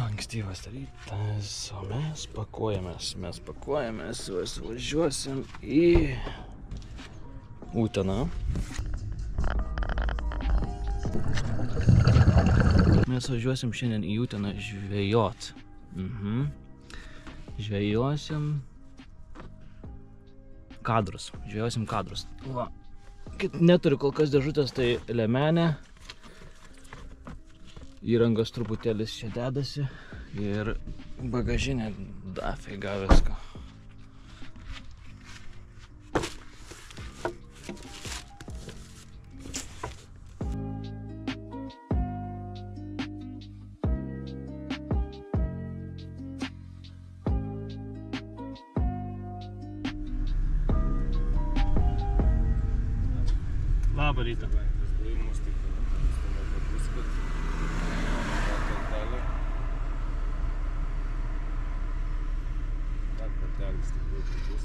Ankstyvas rytas, o mes pakuojamės, važiuosim į Uteną. Mes važiuosim šiandien į Uteną žvejot. Žvejosim kadrus. Va. Neturiu kol kas dėžutės, tai liemenė. Įrangos truputėlis čia dedasi ir bagažinė dafiga visko. Labą rytą.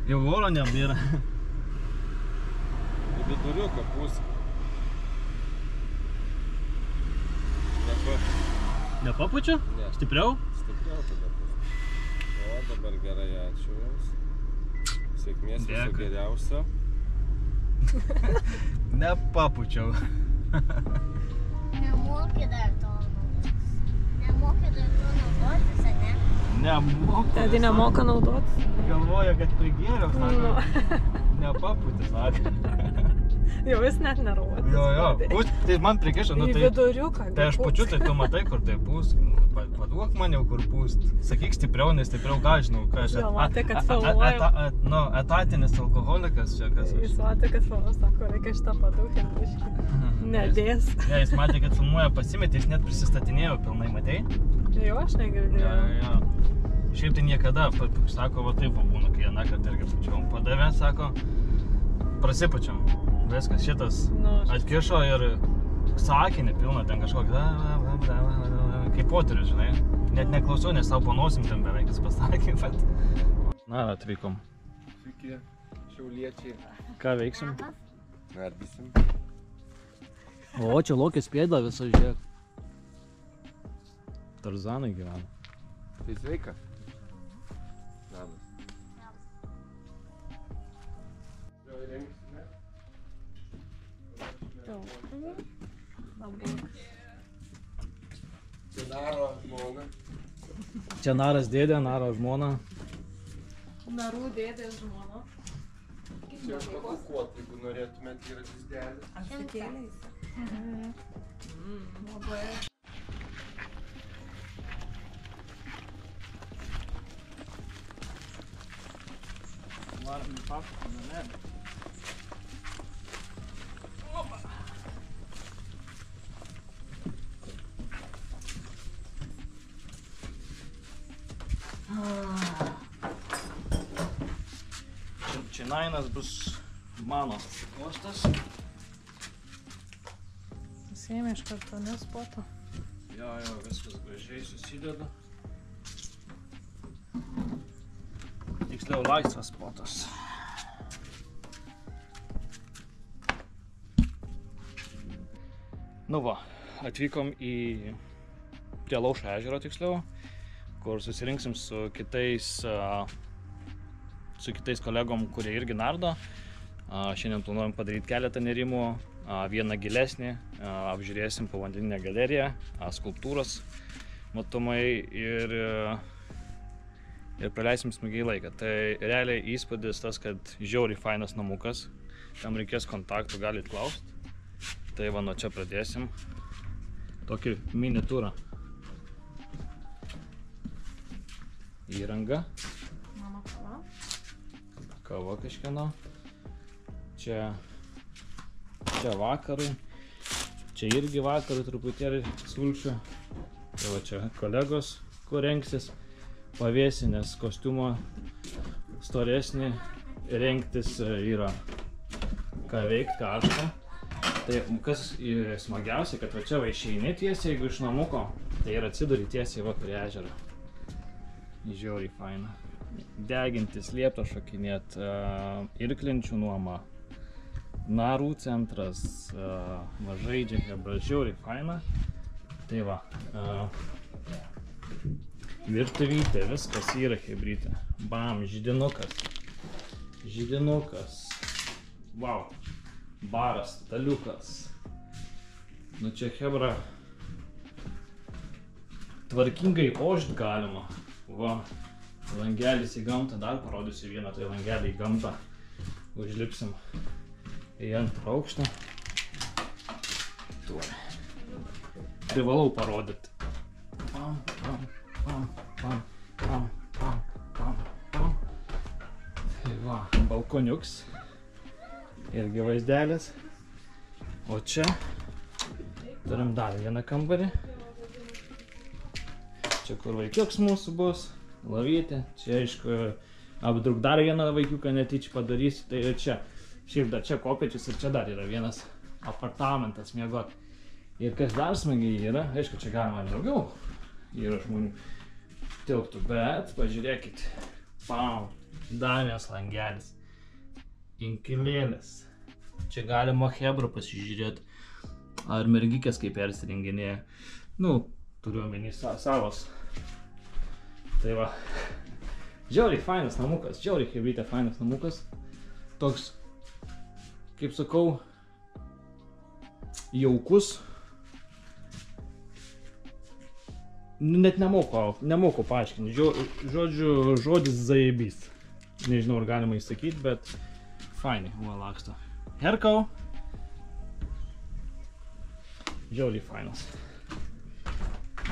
Jau oro nebėra. Viduriuką pusę. Nepapučia? Ne. Stipriau? Stipriau tada pusę. O, dabar gerai, ačiū Jums. Sėkmės viso geriausio. Nepapučiau. Nemoki dar to naudotis, ane? Nemoku. Tai nemoka naudotis. Galvoja, kad prigėriau, sako. Nepaputis, sako. Jau jis net neruotis. Jo. Tai man prikišo, Į viduriuką. Tai aš pučiu, tai tu matai, kur tai pūs. Paduok man jau, kur pūs. Sakyk stipriau, nes stipriau gal žinau, ką aš... Gal matė, kad filmuoju. Etatinis alkoholikas čia kas aš. Jis matė, kad filmuoju, sako, reikia šitą padūkint. Nedės. Ne, jis matė, kad filmuoja pasimetė, jis net prisistatinėjo pilnai, matei? Jo, aš negirdėjau. Jo. Šiaip tai niekada, sako, va taip būna, kai vieną kartą irgi pučiau. Padavė, sako, prasipučiam. Viskas, šitas atkišo ir sakinį pilną ten kažkokį, kaip poterius, žinai. Net neklausiau, nes tau panosim ten beveik jis pasakė, bet... Na, atvykom. Sveiki, šiauliečiai. Ką veiksim? Nardysim. O, čia lokis pėda visą, žiūrėk. Tarzanai gyvena. Tai sveika. Labas. Čia Naro žmona. Čia Naras dėdė, Naro žmona. Narų dėdės žmona. Čia pakukuot, jeigu norėtumėt, yra dizdelis. Apsikėliais. Labai. Varom į pastatą, ne? Činainas bus mano kostas. Pasiėmė iš karto nespoto. Jo, viskas gražiai susideda. Tiksliau laisvas spotas. Nu va, atvykom prie Laušo ežero tiksliau, kur susirinksim su kitais kolegom, kurie irgi nardo. Šiandien planuojam padaryti keletą nerimų, vieną gilesnį, apžiūrėsim povandeninę galeriją, skulptūros matomai ir praleisim smagiai laiką. Tai realiai įspūdis tas, kad žiauriai fainas namukas, tam reikės kontaktų, galit klaust. Tai va, nuo čia pradėsim tokį mini turą. Įranga. Mano kava. Kava kažkieno. Čia vakarui. Čia irgi vakarui truputėlį sulčių. Tai va čia kolegos, kur rengsis. Pavėsi, nes kostiumo storesnį rengtis yra ką veikt, karštą. Tai kas smagiausia, kad va čia va išeini tiesiai, jeigu iš namuko, tai ir atsiduri tiesiai va prie ežero. Žiauriai faina. Degintis, liepto šokinėt, irklinčių nuoma, narų centras, žaidžia hebra, žiauriai faina. Tai va. Virtuvytė, viskas yra hebrytė. Bam, židinukas. Židinukas. Wow. Baras, staliukas. Nu čia hebra. Tvarkingai ožt galima. Va. Langelis į gamtą. Dar parodysiu vieną tai langelį į gamtą. Užlipsim į antrą aukštą. Tuo. Privalau parodyti. Pam, pam, pam, pam, pam, pam, pam, pam. Tai va, balkoniuks. Irgi vaizdelis. O čia turim dar vieną kambarį. Čia kur vaikiuks mūsų bus. Lavytė. Čia aišku apdruk dar vieną vaikiuką netyčia padarysiu. Tai ir čia. Šiaip dar čia kopėčius ir čia dar yra vienas apartamentas miegot. Ir kas dar smagiai yra, aišku, čia galima daugiau yra žmonių tilptų, bet pažiūrėkit, pam, dar vienas langelis, inkilėlis. Čia galima hebrą pasižiūrėti, ar mergikės kaip persirenginėja. Nu, turiu omeny savos. Tai va, žiauriai fainas namukas, žiauriai hebrytė fainas namukas. Toks, kaip sakau, jaukus. Net nemoku paaiškinti. Žodžiu, žodis zajebys. Nežinau, ar galima įsakyti, bet fainai, va laksto. Herkau. Žiauriai fainas.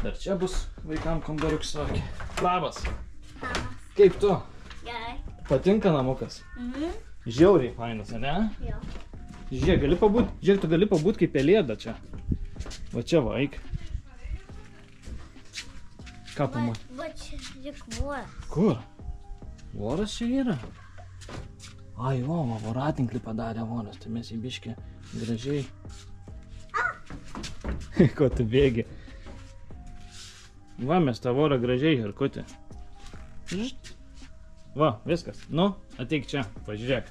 Dar čia bus vaikam kambariuks sakė. Labas. Kaip tu? Gerai. Patinka namukas? Žiauriai fainas, ne? Jo. Žiūrėk, tu gali pabūt kaip pelėda čia. Va čia va, eik. Ką pamatė? Va čia lik voras. Kur? Voras čia yra? Ai, va, voratinklį padarė voras, tai mes į biškį gražiai. Ko tu bėgi? Va, mes tą vorą gražiai, Herkutė. Va, viskas. Nu, ateik čia, pažiūrėk.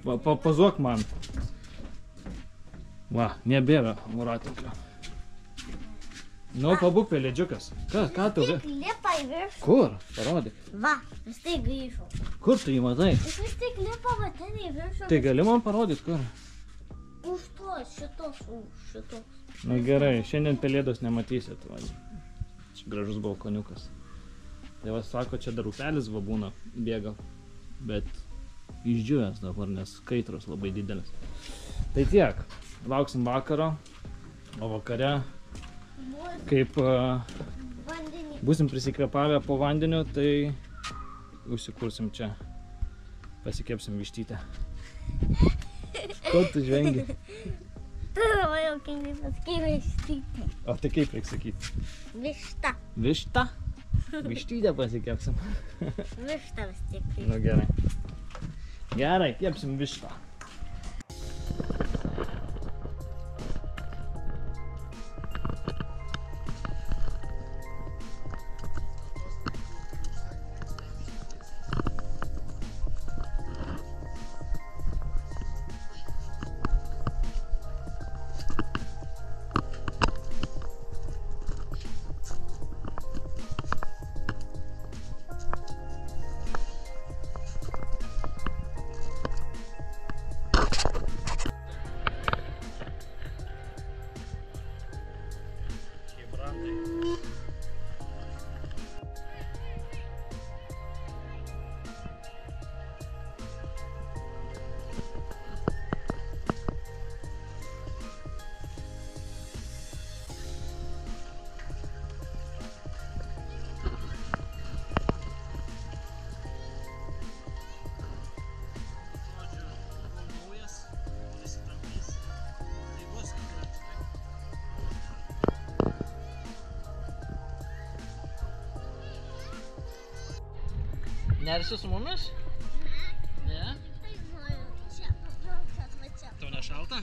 Va, pazuok man. Va, nebėra voratinklio. Nu, pabūk pelėdžiukas. Ką tu? Tik lipa į viršų. Kur? Parodyk. Va, vis tai grįžau. Kur tu jį matai? Jis vis tik lipa va ten į viršų. Tai gali man parodyti, kur? Už tos, šitos, už šitos. Na gerai, šiandien pelėdos nematysit. Va. Čia gražus balkoniukas. Tai va, sako, čia dar upelis va būna, bėga. Bet išdžiūvęs dabar, nes kaitros labai didelis. Tai tiek. Lauksim vakaro. O vakare, kaip būsim prisikvėpavę po vandeniu, tai užsikursim čia. Pasikepsim vištytę. Ko tu žvengi? Tu labai jaukingai pasakai vištytė. O tai kaip reikia sakyti? Višta. Višta? Vištytę pasikepsim. Višta vis tiek. Nu gerai. Gerai, kepsim vištą. Nersi su mumis? Ne? Čia, paplaukat, va čia. Tau nešalta?